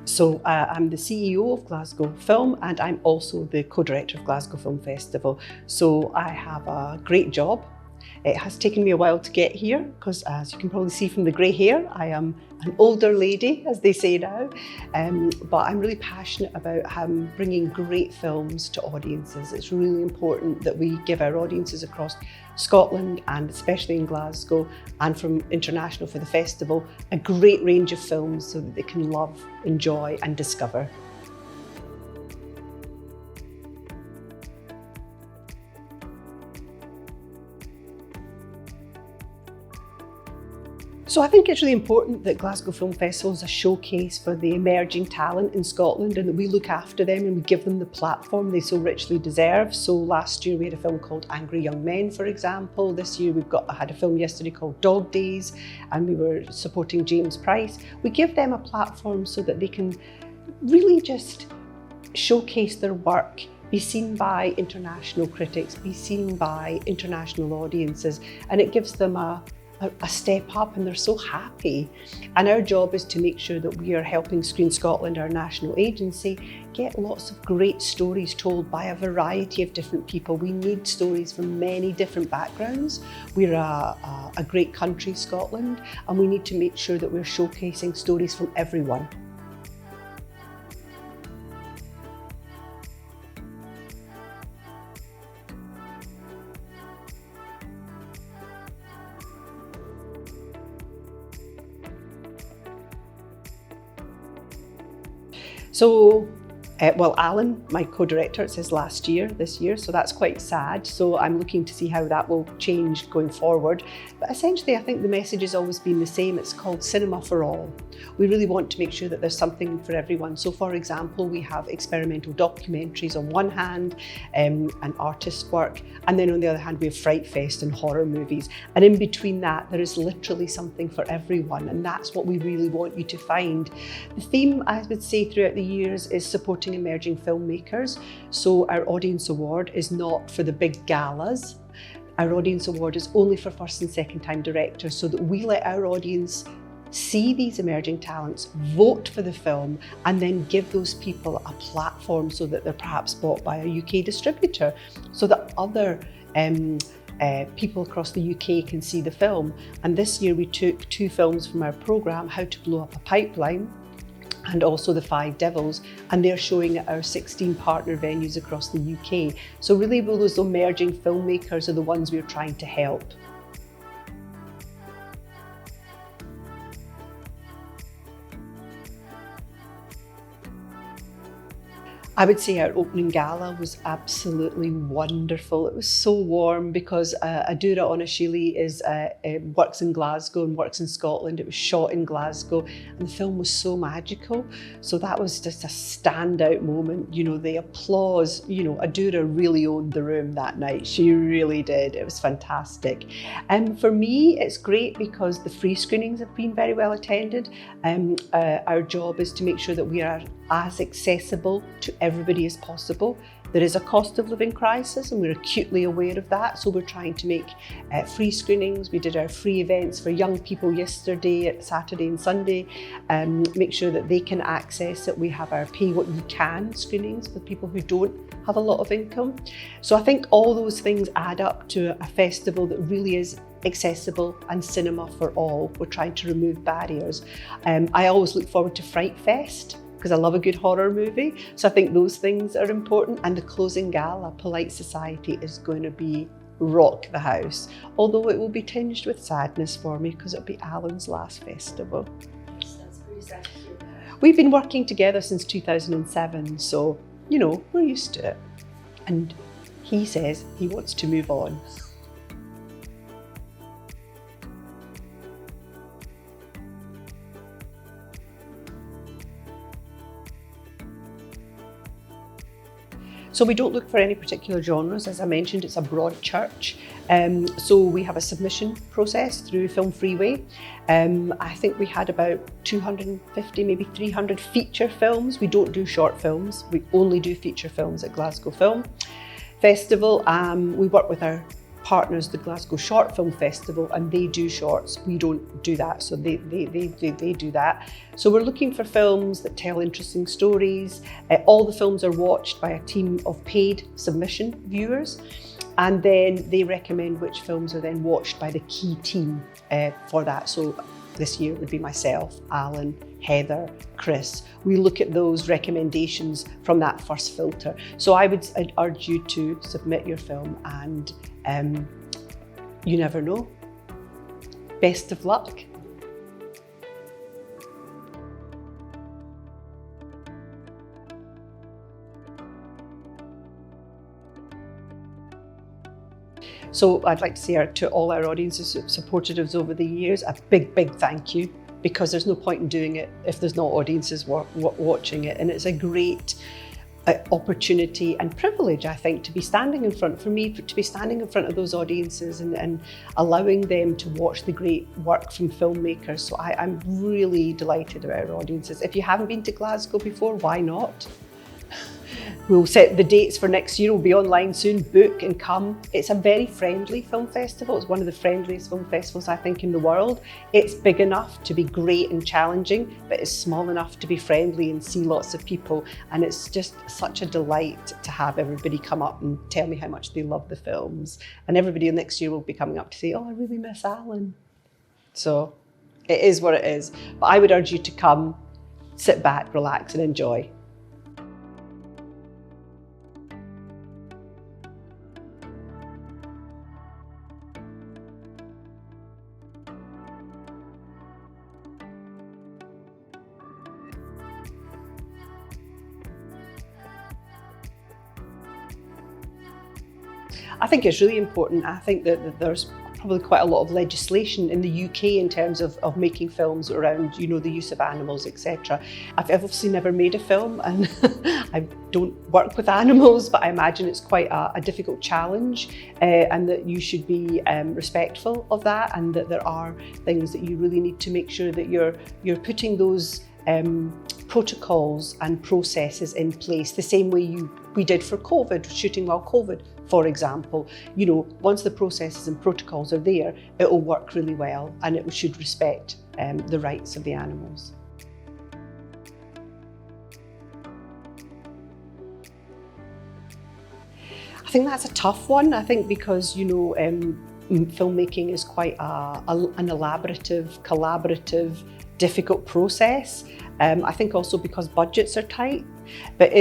So I'm the CEO of Glasgow Film, and I'm also the co-director of Glasgow Film Festival. So I have a great job. It has taken me a while to get here because, as you can probably see from the grey hair, I am an older lady, as they say now. But I'm really passionate about bringing great films to audiences. It's really important that we give our audiences across Scotland, and especially in Glasgow and from international for the festival, a great range of films so that they can love, enjoy and discover. So I think it's really important that Glasgow Film Festival is a showcase for the emerging talent in Scotland, and that we look after them and we give them the platform they so richly deserve. So last year we had a film called Angry Young Men, for example. This year I had a film yesterday called Dog Days, and we were supporting James Price. We give them a platform so that they can really just showcase their work, be seen by international critics, be seen by international audiences, and it gives them a step up, and they're so happy. And our job is to make sure that we are helping Screen Scotland, our national agency, get lots of great stories told by a variety of different people. We need stories from many different backgrounds. We're a great country, Scotland, and we need to make sure that we're showcasing stories from everyone. So, Alan, my co-director, it says this year, so that's quite sad. So I'm looking to see how that will change going forward. But essentially, I think the message has always been the same. It's called Cinema for All. We really want to make sure that there's something for everyone. So for example, we have experimental documentaries on one hand, and artist work. And then on the other hand, we have Fright Fest and horror movies. And in between that, there is literally something for everyone. And that's what we really want you to find. The theme, I would say, throughout the years is supporting emerging filmmakers. So our audience award is not for the big galas. Our audience award is only for first and second time directors, so that we let our audience see these emerging talents, vote for the film, and then give those people a platform so that they're perhaps bought by a UK distributor, so that other people across the UK can see the film. And this year we took 2 films from our programme, How to Blow Up a Pipeline and also The Five Devils, and they're showing at our 16 partner venues across the UK. So really those emerging filmmakers are the ones we're trying to help. I would say our opening gala was absolutely wonderful. It was so warm because Adura Onashili works in Glasgow and works in Scotland. It was shot in Glasgow and the film was so magical. So that was just a standout moment. You know, the applause, you know, Adura really owned the room that night. She really did. It was fantastic. And for me, it's great because the free screenings have been very well attended. Our job is to make sure that we are as accessible to everybody as possible. There is a cost of living crisis and we're acutely aware of that, so we're trying to make free screenings. We did our free events for young people yesterday, Saturday and Sunday, make sure that they can access it. We have our pay what you can screenings for people who don't have a lot of income. So I think all those things add up to a festival that really is accessible and cinema for all. We're trying to remove barriers. I always look forward to Fright Fest, because I love a good horror movie. So I think those things are important. And the closing gala, Polite Society, is going to be rock the house. Although it will be tinged with sadness for me because it'll be Alan's last festival. That's pretty sad to hear that. We've been working together since 2007, so, you know, we're used to it. And he says he wants to move on. So we don't look for any particular genres. As I mentioned, it's a broad church. So we have a submission process through Film Freeway. I think we had about 250, maybe 300 feature films. We don't do short films. We only do feature films at Glasgow Film Festival. We work with our partners the Glasgow Short Film Festival, and they do shorts. We don't do that, so they do that. So we're looking for films that tell interesting stories. All the films are watched by a team of paid submission viewers, and then they recommend which films are then watched by the key team for that. So this year it would be myself, Alan, Heather, Chris. We look at those recommendations from that first filter. So I'd urge you to submit your film, and you never know. Best of luck. So I'd like to say to all our audiences who have supported us over the years, a big, big thank you, because there's no point in doing it if there's no audiences watching it. And it's a great opportunity and privilege, I think, to be standing in front, for me, to be standing in front of those audiences and allowing them to watch the great work from filmmakers. So I'm really delighted about our audiences. If you haven't been to Glasgow before, why not? We'll set the dates for next year. We'll be online soon. Book and come. It's a very friendly film festival. It's one of the friendliest film festivals, I think, in the world. It's big enough to be great and challenging, but it's small enough to be friendly and see lots of people. And it's just such a delight to have everybody come up and tell me how much they love the films. And everybody next year will be coming up to say, oh, I really miss Alan. So it is what it is. But I would urge you to come, sit back, relax and enjoy. I think it's really important. I think that there's probably quite a lot of legislation in the UK in terms of making films around, you know, the use of animals, etc. I've obviously never made a film, and I don't work with animals, but I imagine it's quite a difficult challenge, and that you should be respectful of that, and that there are things that you really need to make sure that you're putting those protocols and processes in place the same way we did for COVID, shooting while COVID, for example. You know, once the processes and protocols are there, it will work really well, and it should respect the rights of the animals. I think that's a tough one. I think because, you know, filmmaking is quite an elaborative, collaborative, difficult process. I think also because budgets are tight. But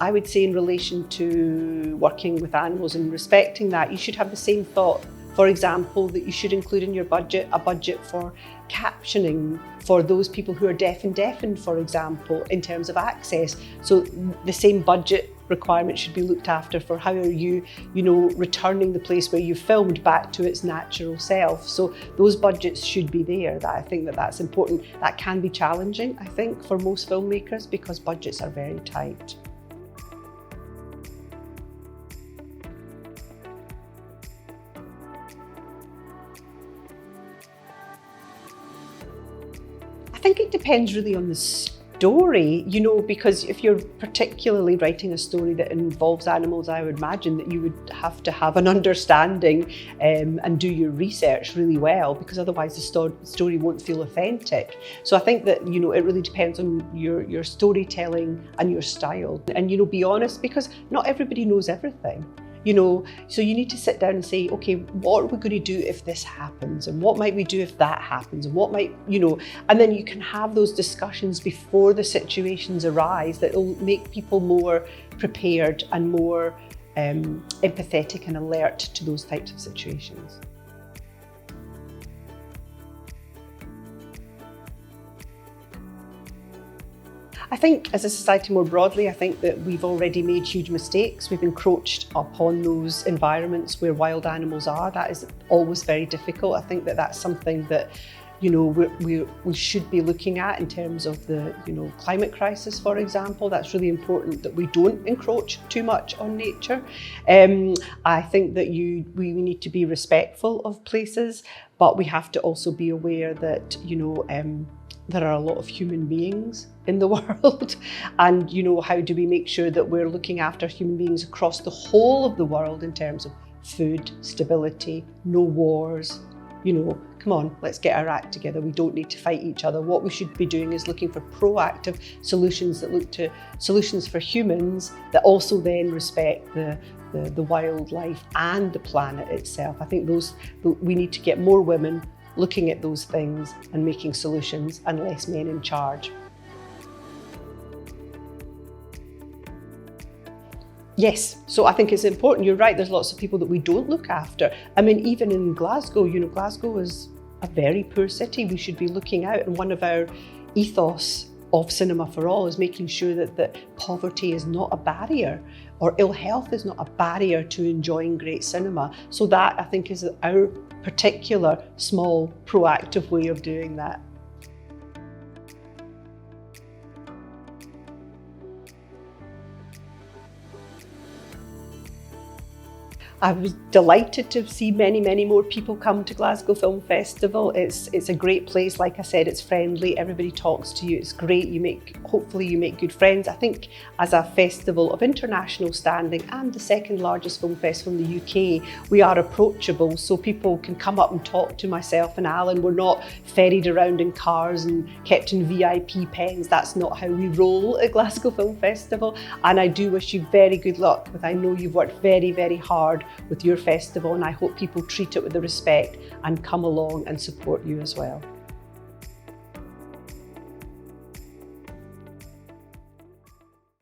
I would say in relation to working with animals and respecting that, you should have the same thought. For example, that you should include in your budget a budget for captioning for those people who are deaf and deafened, for example, in terms of access. So the same budget requirement should be looked after for how are you returning the place where you filmed back to its natural self. So those budgets should be there. That I think that's important. That can be challenging, I think, for most filmmakers because budgets are very tight. I think it depends really on the story, you know, because if you're particularly writing a story that involves animals, I would imagine that you would have to have an understanding and do your research really well, because otherwise the story won't feel authentic. So I think that, you know, it really depends on your storytelling and your style. And, you know, be honest, because not everybody knows everything. You know, so you need to sit down and say, okay, what are we going to do if this happens? And what might we do if that happens? And what might, you know, and then you can have those discussions before the situations arise that will make people more prepared and more empathetic and alert to those types of situations. I think as a society more broadly, I think that we've already made huge mistakes. We've encroached upon those environments where wild animals are. That is always very difficult. I think that that's something that, you know, we should be looking at in terms of the, you know, climate crisis, for example. That's really important that we don't encroach too much on nature. I think that we need to be respectful of places, but we have to also be aware that, you know, there are a lot of human beings in the world, and, you know, how do we make sure that we're looking after human beings across the whole of the world in terms of food, stability, no wars. You know, come on, let's get our act together. We don't need to fight each other. What we should be doing is looking for proactive solutions that look to solutions for humans that also then respect the wildlife and the planet itself. I think we need to get more women looking at those things and making solutions, and less men in charge. Yes, so I think it's important. You're right, there's lots of people that we don't look after. I mean, even in Glasgow, you know, Glasgow is a very poor city. We should be looking out, and one of our ethos of Cinema for All is making sure that poverty is not a barrier, or ill health is not a barrier to enjoying great cinema. So that, I think, is our particular small proactive way of doing that. I was delighted to see many more people come to Glasgow Film Festival. It's a great place. Like I said, it's friendly. Everybody talks to you. It's great. Hopefully you make good friends. I think as a festival of international standing and the second largest film festival in the UK, we are approachable, so people can come up and talk to myself and Alan. We're not ferried around in cars and kept in VIP pens. That's not how we roll at Glasgow Film Festival. And I do wish you very good luck, because I know you've worked very hard with your festival, and I hope people treat it with the respect and come along and support you as well.